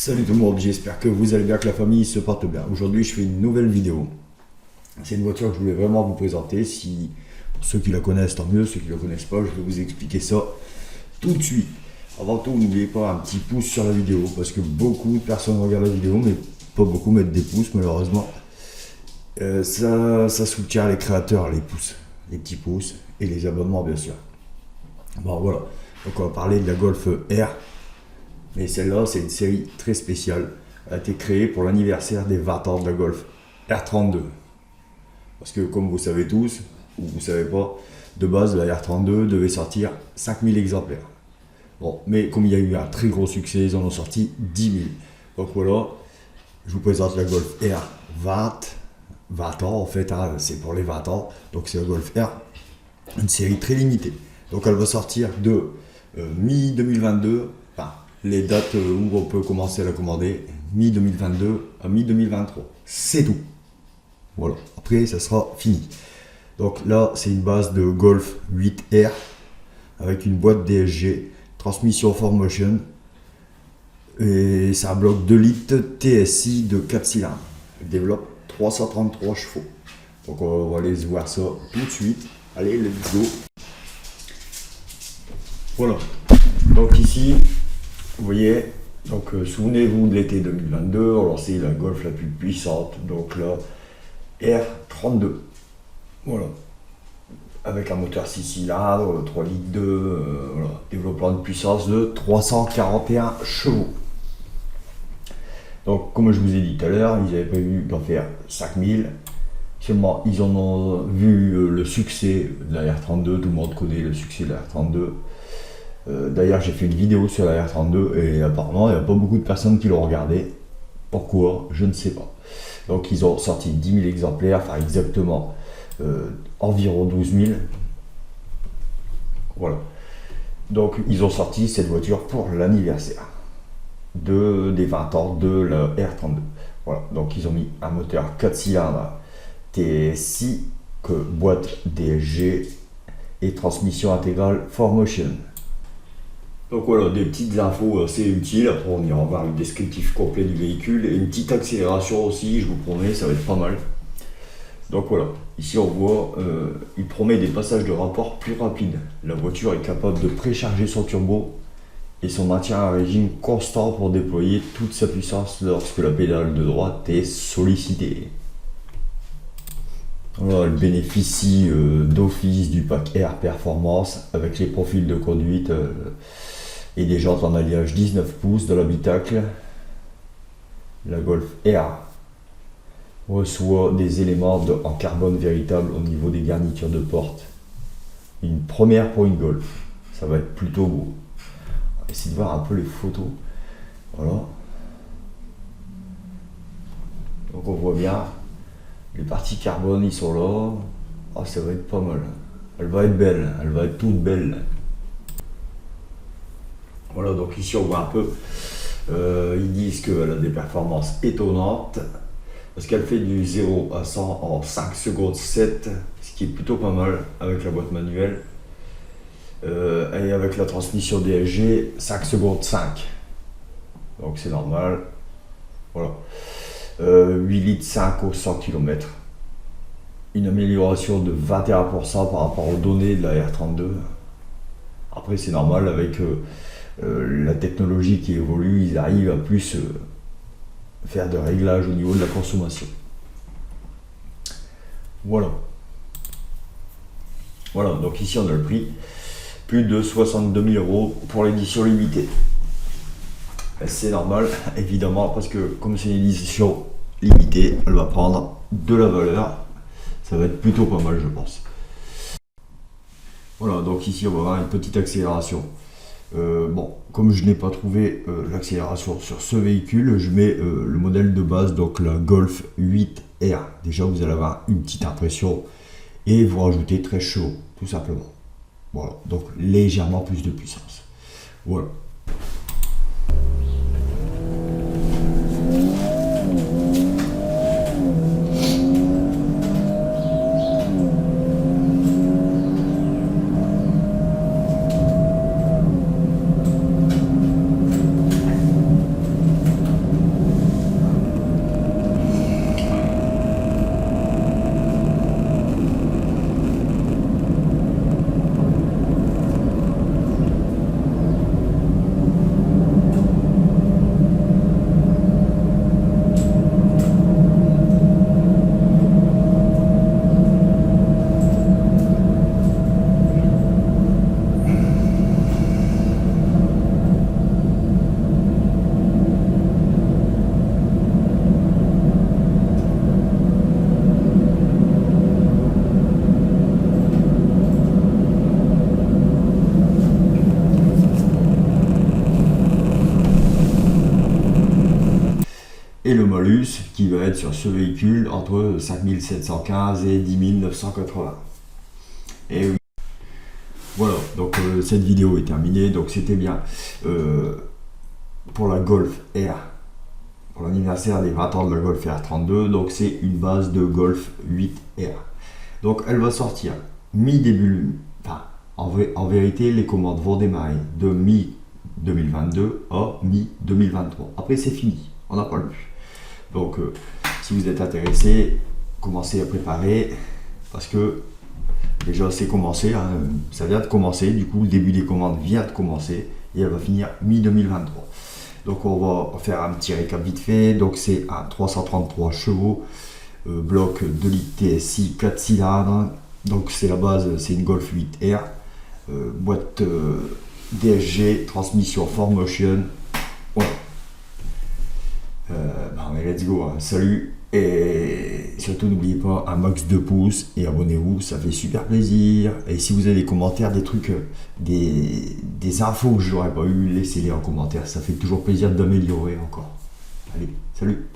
Salut tout le monde, j'espère que vous allez bien, que la famille se porte bien. Aujourd'hui je fais une nouvelle vidéo. C'est une voiture que je voulais vraiment vous présenter. Si pour ceux qui la connaissent, tant mieux. Ceux qui ne la connaissent pas, je vais vous expliquer ça tout de suite. Avant tout, n'oubliez pas un petit pouce sur la vidéo, parce que beaucoup de personnes regardent la vidéo, mais pas beaucoup mettent des pouces malheureusement. Ça soutient les créateurs, les pouces, les petits pouces et les abonnements bien sûr. Bon voilà, donc on va parler de la Golf R. Mais celle-là, c'est une série très spéciale. Elle a été créée pour l'anniversaire des 20 ans de la Golf R32. Parce que comme vous savez tous, ou vous ne savez pas, de base, la R32 devait sortir 5000 exemplaires. Bon, mais comme il y a eu un très gros succès, ils en ont sorti 10 000. Donc voilà, je vous présente la Golf R 20 ans en fait, hein, c'est pour les 20 ans. Donc c'est la Golf R, une série très limitée. Donc elle va sortir de mi-2022, enfin, les dates où on peut commencer à la commander, mi-2022 à mi-2023. C'est tout. Voilà. Après, ça sera fini. Donc là, c'est une base de Golf 8R avec une boîte DSG, transmission 4Motion. Et c'est un bloc 2 litres TSI de 4 cylindres. Il développe 333 chevaux. Donc on va aller voir ça tout de suite. Allez, let's go. Voilà. Donc ici, vous voyez, donc souvenez-vous de l'été 2022, on a lancé la Golf la plus puissante, donc la R32. Voilà. Avec un moteur 6 cylindres, 3 litres 2, voilà. Développement de puissance de 341 chevaux. Donc comme je vous ai dit tout à l'heure, ils avaient prévu d'en faire 5000. Seulement, ils en ont vu le succès de la R32, tout le monde connaît le succès de la R32. D'ailleurs, j'ai fait une vidéo sur la R32 et apparemment, il n'y a pas beaucoup de personnes qui l'ont regardé. Pourquoi? Je ne sais pas. Donc, ils ont sorti 10 000 exemplaires, enfin exactement environ 12 000. Voilà. Donc, ils ont sorti cette voiture pour l'anniversaire des 20 ans de la R32. Voilà. Donc, ils ont mis un moteur 4 cylindres TSI, boîte DSG et transmission intégrale 4Motion. Donc voilà, des petites infos assez utiles. Après on ira voir le descriptif complet du véhicule et une petite accélération aussi, je vous promets, ça va être pas mal. Donc voilà, ici on voit, il promet des passages de rapport plus rapides. La voiture est capable de précharger son turbo et son maintien à régime constant pour déployer toute sa puissance lorsque la pédale de droite est sollicitée. Voilà, elle bénéficie d'office du pack Air Performance avec les profils de conduite et des jantes en alliage 19 pouces dans l'habitacle. La Golf R reçoit des éléments en carbone véritable au niveau des garnitures de porte. Une première pour une Golf, ça va être plutôt beau. On va essayer de voir un peu les photos. Voilà. Donc on voit bien. Les parties carbone, ils sont là. Ah, ça va être pas mal. Elle va être belle, elle va être toute belle. Voilà, donc ici on voit un peu. Ils disent qu'elle a des performances étonnantes. Parce qu'elle fait du 0 à 100 en 5 secondes 7, ce qui est plutôt pas mal avec la boîte manuelle. Et avec la transmission DSG, 5 secondes 5. Donc c'est normal. Voilà. 8 litres 5 au 100 km. Une amélioration de 21% par rapport aux données de la R32. Après c'est normal avec la technologie qui évolue, ils arrivent à plus faire de réglages au niveau de la consommation. Voilà. Voilà, donc ici on a le prix. Plus de 62 000 € pour l'édition limitée. C'est normal, évidemment, parce que comme c'est une édition limitée, elle va prendre de la valeur. Ça va être plutôt pas mal, je pense. Voilà, donc ici on va avoir une petite accélération. Bon, comme je n'ai pas trouvé l'accélération sur ce véhicule, je mets le modèle de base, donc la Golf 8R. Déjà, vous allez avoir une petite impression et vous rajoutez très chaud, tout simplement. Voilà, donc légèrement plus de puissance. Voilà. malus qui va être sur ce véhicule entre 5715 et 10 980. Et oui. Voilà, donc cette vidéo est terminée, donc c'était bien pour la Golf R, pour l'anniversaire des 20 ans de la Golf R32, donc c'est une base de Golf 8R. Donc elle va sortir mi-début, enfin en vérité les commandes vont démarrer de mi-2022 à mi-2023. Après c'est fini, on n'a pas le plus. Donc si vous êtes intéressé, commencez à préparer, parce que déjà c'est commencé, hein, ça vient de commencer, du coup le début des commandes vient de commencer et elle va finir mi-2023. Donc on va faire un petit récap vite fait. Donc c'est un 333 chevaux, bloc 2 litres TSI 4 cylindres. Donc c'est la base, c'est une Golf 8R, boîte DSG, transmission 4Motion. Voilà. Mais let's go, hein. Salut. Et surtout n'oubliez pas un max de pouces et abonnez-vous, ça fait super plaisir. Et si vous avez des commentaires, des trucs, des infos que je n'aurais pas eu, laissez-les en commentaire, ça fait toujours plaisir d'améliorer encore. Allez, salut.